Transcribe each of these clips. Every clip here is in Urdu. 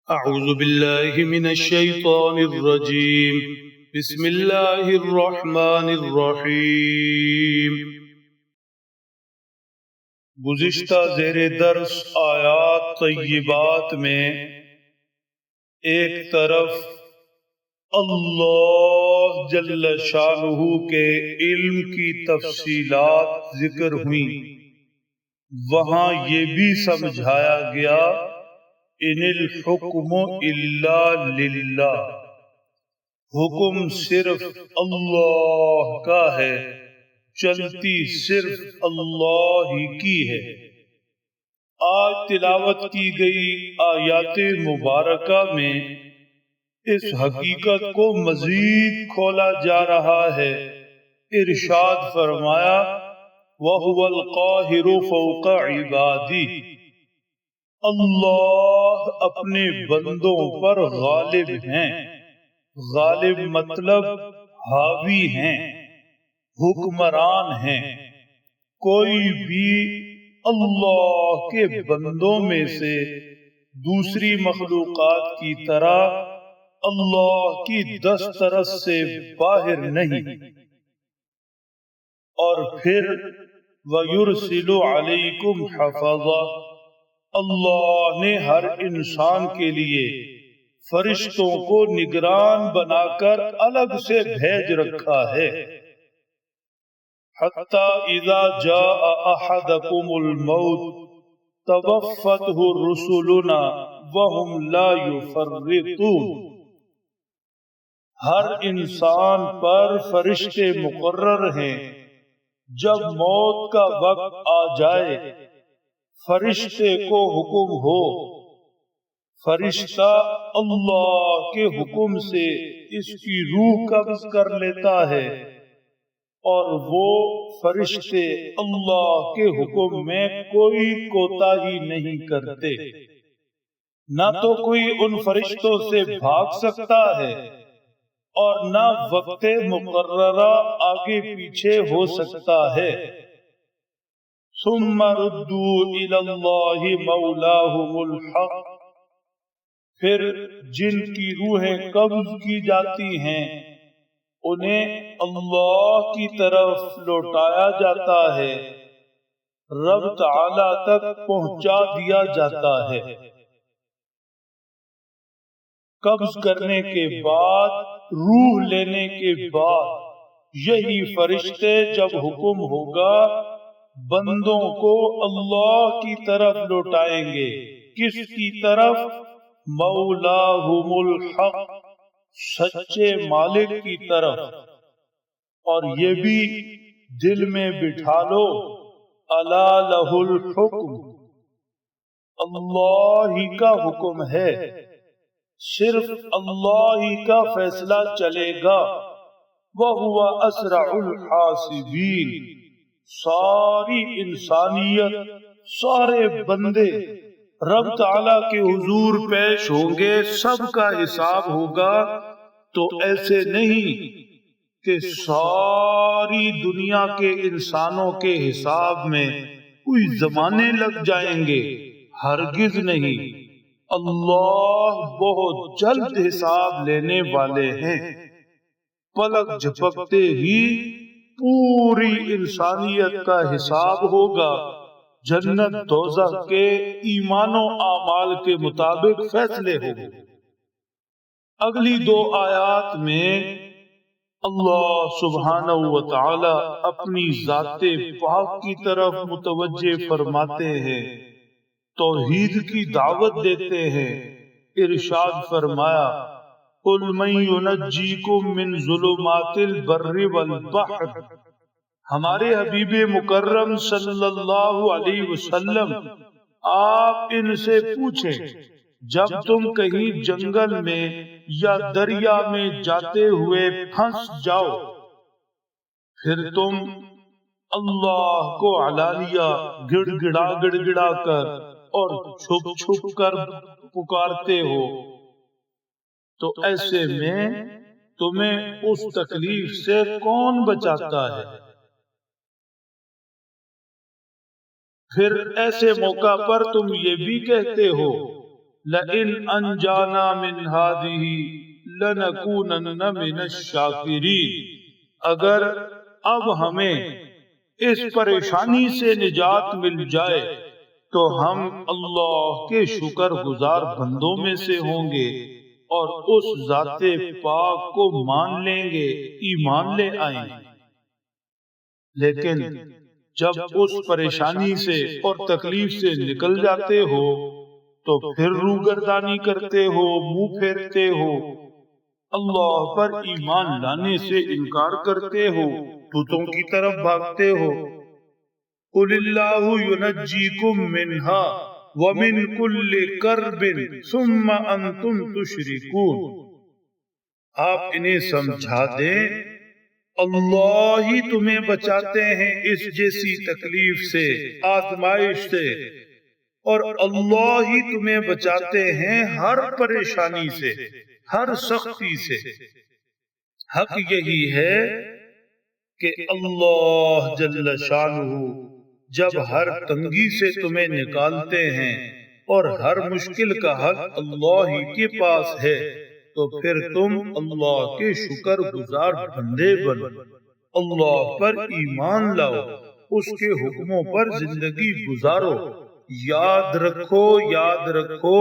أعوذ بالله من الشيطان الرجيم بسم الله الرحمن الرحيم گزشتہ زیر درس آیات طیبات میں ایک طرف اللہ جل شانہ کے علم کی تفصیلات ذکر ہوئیں، وہاں یہ بھی سمجھایا گیا ان الحکم الا للہ، حکم صرف اللہ کا ہے، چلتی صرف اللہ ہی کی ہے۔ آج تلاوت کی گئی آیات مبارکہ میں اس حقیقت کو مزید کھولا جا رہا ہے۔ ارشاد فرمایا وَهُوَ الْقَاهِرُ فَوْقَ عِبَادِهِ، اللہ اپنے بندوں پر غالب ہیں۔ غالب مطلب حاوی ہیں، حکمران ہیں۔ کوئی بھی اللہ کے بندوں میں سے دوسری مخلوقات کی طرح اللہ کی دسترس سے باہر نہیں۔ اور پھر وَيُرْسِلُ عَلَيْكُمْ حَفَظًا، اللہ نے ہر انسان کے لیے فرشتوں کو نگران بنا کر الگ سے بھیج رکھا ہے۔ حَتَّى إِذَا جَاءَ أَحَدَكُمُ الْمَوْتُ تَوَفَّتْهُ رُسُلُنَا وَهُمْ لَا يُفَرِّطُونَ، ہر انسان پر فرشتے مقرر ہیں، جب موت کا وقت آ جائے فرشتے کو حکم ہو، فرشتہ اللہ کے حکم سے اس کی روح قبض کر لیتا ہے، اور وہ فرشتے اللہ کے حکم میں کوئی کوتاہی نہیں کرتے۔ نہ تو کوئی ان فرشتوں سے بھاگ سکتا ہے اور نہ وقت مقررہ آگے پیچھے ہو سکتا ہے۔ ثم ردوا الى اللہ مولاہم الحق، پھر جن کی روحیں قبض کی جاتی ہیں انہیں اللہ کی طرف لوٹایا جاتا ہے، رب تعالی تک پہنچا دیا جاتا ہے۔ قبض کرنے کے بعد، روح لینے کے بعد، یہی فرشتے جب حکم ہوگا بندوں کو اللہ کی طرف لوٹائیں گے۔ کس کی طرف؟ مولاہم الحق، سچے مالک کی طرف۔ اور یہ بھی دل میں بٹھا لو، الا لہ الحکم، اللہ ہی کا حکم ہے، صرف اللہ ہی کا فیصلہ چلے گا۔ وَهُوَ أَسْرَعُ الْحَاسِبِينَ، ساری انسانیت، سارے بندے رب تعالیٰ کے حضور پیش ہوں گے، سب کا حساب ہوگا۔ تو ایسے نہیں کہ ساری دنیا کے انسانوں کے حساب میں کوئی زمانے لگ جائیں گے، ہرگز نہیں۔ اللہ بہت جلد حساب لینے والے ہیں، پلک جھپکتے ہی پوری انسانیت کا حساب ہوگا، جنت دوزخ کے ایمان و اعمال کے مطابق فیصلے ہوں گے۔ اگلی دو آیات میں اللہ سبحانہ و تعالی اپنی ذات پاک کی طرف متوجہ فرماتے ہیں، توحید کی دعوت دیتے ہیں۔ ارشاد فرمایا قُلْ مَن يُنَجِّيكُم مِّن ظُلُمَاتِ الْبَرِّ وَالْبَحْرِ، ہمارے حبیب مکرم صلی اللہ علیہ وسلم آپ ان سے پوچھیں، جب تم کہیں جنگل میں یا دریا میں جاتے ہوئے پھنس جاؤ، پھر تم اللہ کو علانیہ گڑ گڑا کر اور چھپ چھپ کر پکارتے ہو، تو ایسے میں تمہیں اس تکلیف سے کون بچاتا ہے؟ پھر ایسے موقع پر تم یہ بھی کہتے ہو لئن انجانا من هذه لنکونن من الشاکرین، اگر اب ہمیں اس پریشانی سے نجات مل جائے تو ہم اللہ کے شکر گزار بندوں میں سے ہوں گے اور اس ذات پاک کو مان لیں گے، ایمان لے آئیں گے۔ لیکن جب اس پریشانی سے اور تکلیف سے نکل جاتے ہو تو پھر روگردانی کرتے ہو، منہ پھیرتے ہو، اللہ پر ایمان لانے سے انکار کرتے ہو، بتوں کی طرف بھاگتے ہو۔ قل اللہ ینجیکم منہا ومن کل کرب ثم انتم تشرکون، آپ انہیں سمجھا دیں اللہ ہی تمہیں بچاتے ہیں اس جیسی تکلیف سے، آزمائش سے، اور اللہ ہی تمہیں بچاتے ہیں ہر پریشانی سے، ہر سختی سے۔ حق یہی ہے کہ اللہ جل شانہ جب ہر تنگی سے تمہیں نکالتے ہیں اور ہر مشکل کا حل اللہ ہی کے پاس ہے تو پھر تم اللہ کے شکر گزار بندے بنو، اللہ پر ایمان لاؤ، اس کے حکموں پر زندگی گزارو۔ یاد رکھو، یاد رکھو،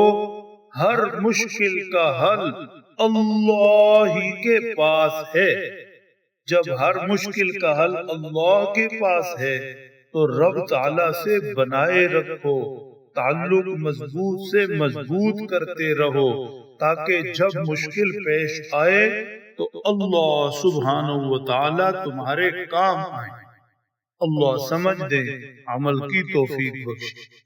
ہر مشکل کا حل اللہ ہی کے پاس ہے۔ جب ہر مشکل کا حل اللہ کے پاس ہے تو رب تعالی سے بنائے رکھو، تعلق مضبوط سے مضبوط کرتے رہو، تاکہ جب مشکل پیش آئے تو اللہ سبحانہ و تعالی تمہارے کام آئے۔ اللہ سمجھ دے، عمل کی توفیق بخشے۔